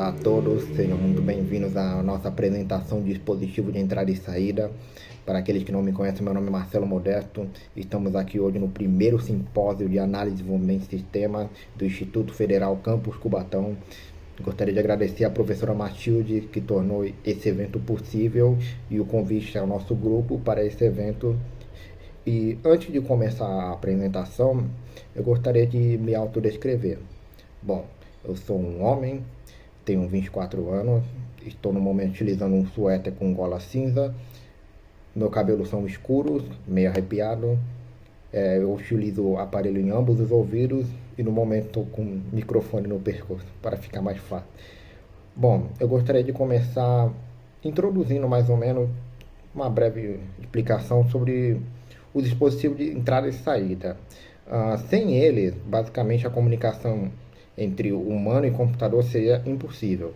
Olá a todos, sejam muito bem-vindos à nossa apresentação de dispositivo de entrada e saída. Para aqueles que não me conhecem, meu nome é Marcelo Modesto. Estamos aqui hoje no primeiro simpósio de análise de desenvolvimento de sistema do Instituto Federal Campus Cubatão. Gostaria de agradecer à professora Matilde, que tornou esse evento possível, e o convite ao nosso grupo para esse evento. E antes de começar a apresentação, eu gostaria de me autodescrever. Bom, eu sou um homem, tenho 24 anos, estou no momento utilizando um suéter com gola cinza, meu cabelo são escuros, meio arrepiado, eu utilizo aparelho em ambos os ouvidos e no momento estou com microfone no pescoço para ficar mais fácil. Bom, eu gostaria de começar introduzindo mais ou menos uma breve explicação sobre o dispositivo de entrada e saída. Sem ele, basicamente a comunicação entre humano e computador seria impossível.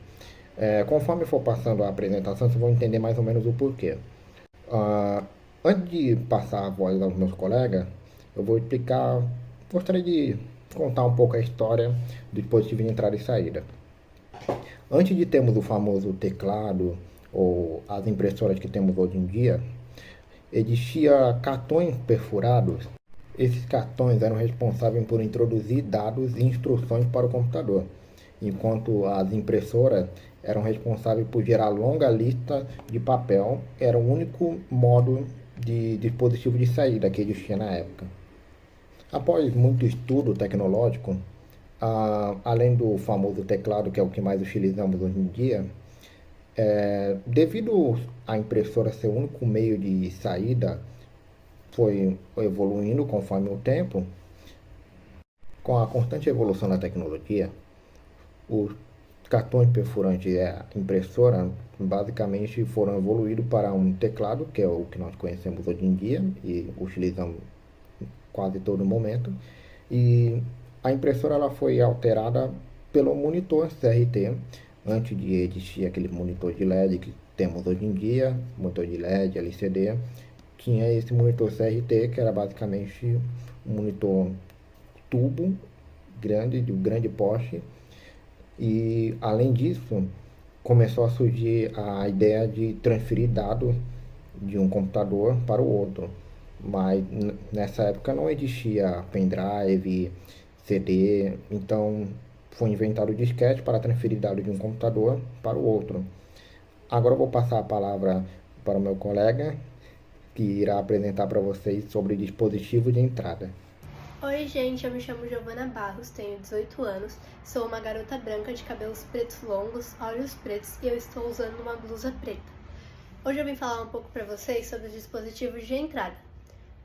Conforme for passando a apresentação, vocês vão entender mais ou menos o porquê. Antes de passar a voz aos meus colegas, eu vou explicar, gostaria de contar um pouco a história do dispositivo de entrada e saída. Antes de termos o famoso teclado ou as impressoras que temos hoje em dia, existia cartões perfurados. Esses cartões eram responsáveis por introduzir dados e instruções para o computador, enquanto as impressoras eram responsáveis por gerar longa lista de papel. Era o único modo de dispositivo de saída que existia na época. Após muito estudo tecnológico, além do famoso teclado, que é o que mais utilizamos hoje em dia, devido à impressora ser o único meio de saída, foi evoluindo conforme o tempo. Com a constante evolução da tecnologia, os cartões perfurantes e a impressora basicamente foram evoluídos para um teclado, que é o que nós conhecemos hoje em dia e utilizamos quase todo momento, e a impressora ela foi alterada pelo monitor CRT. Antes de existir aquele monitor de LED que temos hoje em dia, monitor de LED, LCD, tinha esse monitor CRT, que era basicamente um monitor tubo grande, de grande porte. E além disso, começou a surgir a ideia de transferir dados de um computador para o outro. Mas nessa época não existia pendrive, CD, então foi inventado o disquete para transferir dados de um computador para o outro. Agora eu vou passar a palavra para o meu colega, que irá apresentar para vocês sobre dispositivo de entrada. Oi gente, eu me chamo Giovana Barros, tenho 18 anos, sou uma garota branca de cabelos pretos longos, olhos pretos e eu estou usando uma blusa preta. Hoje eu vim falar um pouco para vocês sobre os dispositivos de entrada.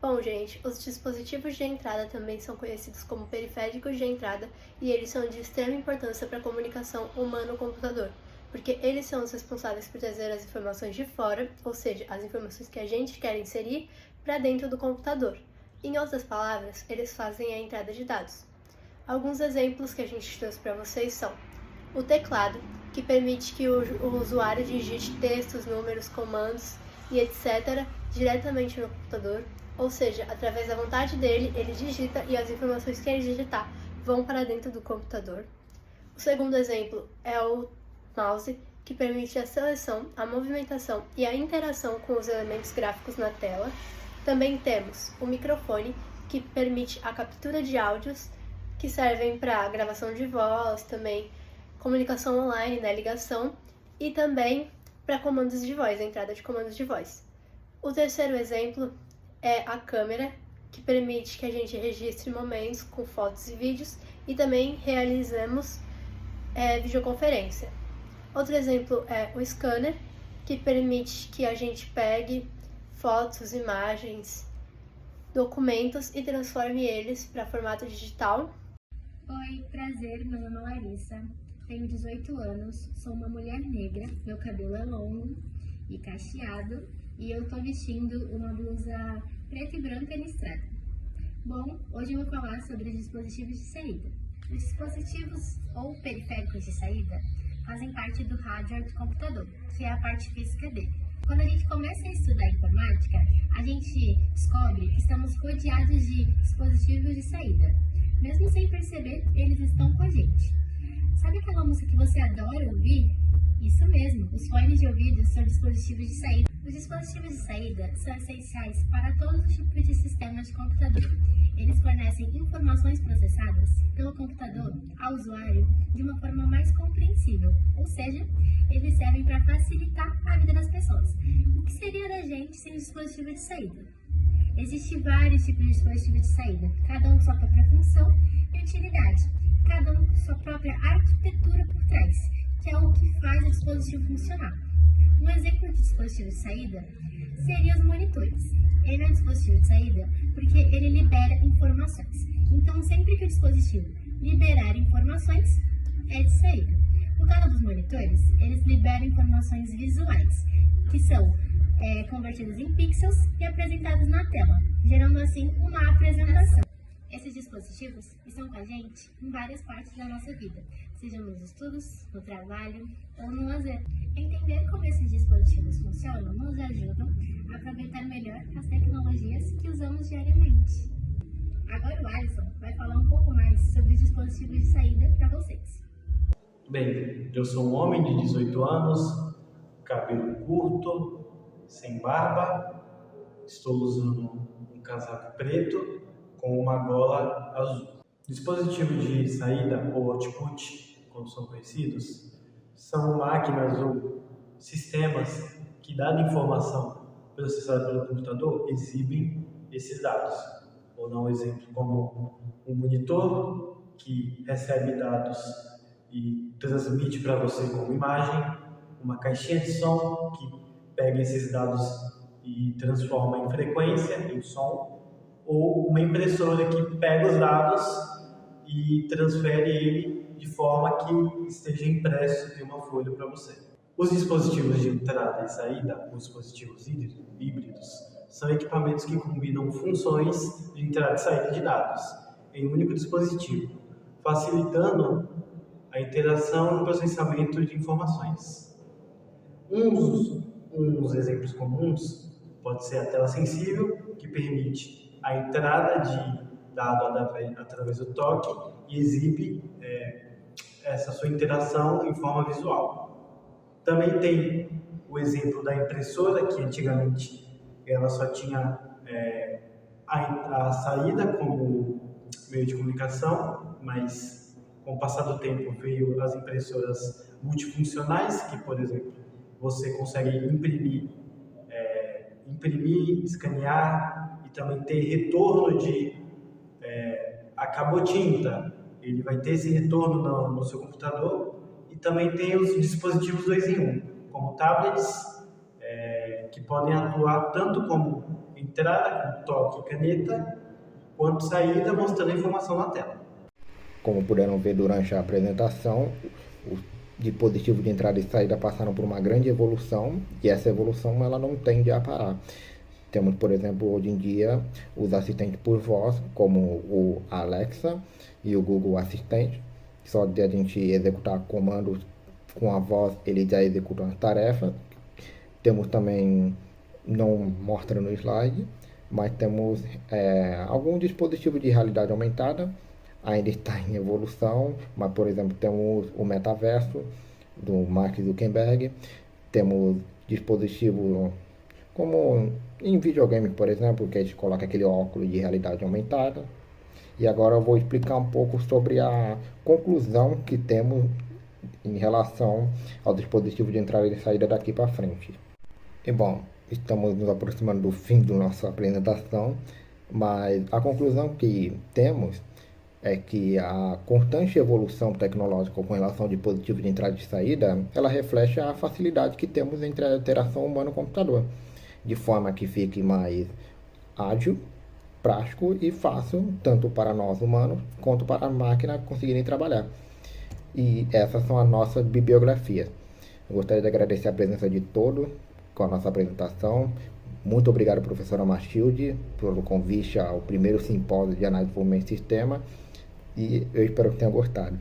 Bom gente, os dispositivos de entrada também são conhecidos como periféricos de entrada e eles são de extrema importância para a comunicação humano-computador, porque eles são os responsáveis por trazer as informações de fora, ou seja, as informações que a gente quer inserir, para dentro do computador. Em outras palavras, eles fazem a entrada de dados. Alguns exemplos que a gente trouxe para vocês são o teclado, que permite que o usuário digite textos, números, comandos e etc. diretamente no computador, ou seja, através da vontade dele, ele digita e as informações que ele digitar vão para dentro do computador. O segundo exemplo é o mouse, que permite a seleção, a movimentação e a interação com os elementos gráficos na tela. Também temos o microfone, que permite a captura de áudios, que servem para gravação de voz, também comunicação online, né, ligação, e também para comandos de voz, a entrada de comandos de voz. O terceiro exemplo é a câmera, que permite que a gente registre momentos com fotos e vídeos e também realizamos videoconferência. Outro exemplo é o scanner, que permite que a gente pegue fotos, imagens, documentos e transforme eles para formato digital. Oi, prazer, meu nome é Larissa, tenho 18 anos, sou uma mulher negra, meu cabelo é longo e cacheado e eu tô vestindo uma blusa preta e branca listrada. Bom, hoje eu vou falar sobre dispositivos de saída. Os dispositivos ou periféricos de saída fazem parte do hardware do computador, que é a parte física dele. Quando a gente começa a estudar informática, a gente descobre que estamos rodeados de dispositivos de saída. Mesmo sem perceber, eles estão com a gente. Sabe aquela música que você adora ouvir? Isso mesmo, os fones de ouvido são dispositivos de saída. Os dispositivos de saída são essenciais para todos os tipos de sistemas de computador. Eles fornecem informações processadas pelo computador ao usuário de uma forma mais compreensível, ou seja, eles servem para facilitar a vida das pessoas. O que seria da gente sem o dispositivo de saída? Existem vários tipos de dispositivos de saída, cada um com sua própria função e utilidade, cada um com sua própria arquitetura por trás, que é o que faz o dispositivo funcionar. Um exemplo de dispositivo de saída seria os monitores. Ele é um dispositivo de saída porque ele libera informações. Então, sempre que o dispositivo liberar informações, é de saída. No caso dos monitores, eles liberam informações visuais, que são convertidas em pixels e apresentadas na tela, gerando assim uma apresentação. Esses dispositivos estão com a gente em várias partes da nossa vida, seja nos estudos, no trabalho ou no lazer. Entender como esses dispositivos funcionam nos ajudam a aproveitar melhor as tecnologias que usamos diariamente. Agora o Alisson vai falar um pouco mais sobre os dispositivos de saída para vocês. Bem, eu sou um homem de 18 anos, cabelo curto, sem barba, estou usando um casaco preto com uma gola azul. Dispositivos de saída ou output, como são conhecidos, são máquinas ou sistemas que, dada informação processada pelo computador, exibem esses dados. Vou dar um exemplo como um monitor que recebe dados e transmite para você como imagem, uma caixinha de som que pega esses dados e transforma em frequência, em som, ou uma impressora que pega os dados e transfere ele de forma que esteja impresso em uma folha para você. Os dispositivos de entrada e saída, os dispositivos híbridos, são equipamentos que combinam funções de entrada e saída de dados em um único dispositivo, facilitando a interação e o processamento de informações. Uns exemplos comuns pode ser a tela sensível, que permite a entrada de dado através do toque e exibe essa sua interação em forma visual. Também tem o exemplo da impressora, que antigamente ela só tinha a saída como meio de comunicação, mas com o passar do tempo veio as impressoras multifuncionais, que, por exemplo, você consegue imprimir, escanear e também ter retorno de acabou tinta, ele vai ter esse retorno no seu computador. E também tem os dispositivos 2 em 1, como tablets, que podem atuar tanto como entrada com toque e caneta, quanto saída mostrando a informação na tela. Como puderam ver durante a apresentação, os dispositivos de entrada e saída passaram por uma grande evolução, e essa evolução ela não tende a parar. Temos, por exemplo, hoje em dia, os assistentes por voz, como o Alexa e o Google Assistente. Só de a gente executar comandos com a voz, ele já executa as tarefas. Temos também, não mostra no slide, mas temos algum dispositivo de realidade aumentada, ainda está em evolução, mas, por exemplo, temos o metaverso do Mark Zuckerberg, temos dispositivos como em videogame, por exemplo, que a gente coloca aquele óculos de realidade aumentada. E agora eu vou explicar um pouco sobre a conclusão que temos em relação ao dispositivo de entrada e saída daqui para frente. E bom, estamos nos aproximando do fim da nossa apresentação, mas a conclusão que temos é que a constante evolução tecnológica com relação ao dispositivo de entrada e saída, ela reflete a facilidade que temos entre a interação humano-computador, de forma que fique mais ágil, prático e fácil, tanto para nós humanos, quanto para a máquina conseguirem trabalhar. E essas são as nossas bibliografias. Eu gostaria de agradecer a presença de todos com a nossa apresentação. Muito obrigado, professora Matilde, pelo convite ao primeiro simpósio de análise de desenvolvimento de sistema, e eu espero que tenham gostado.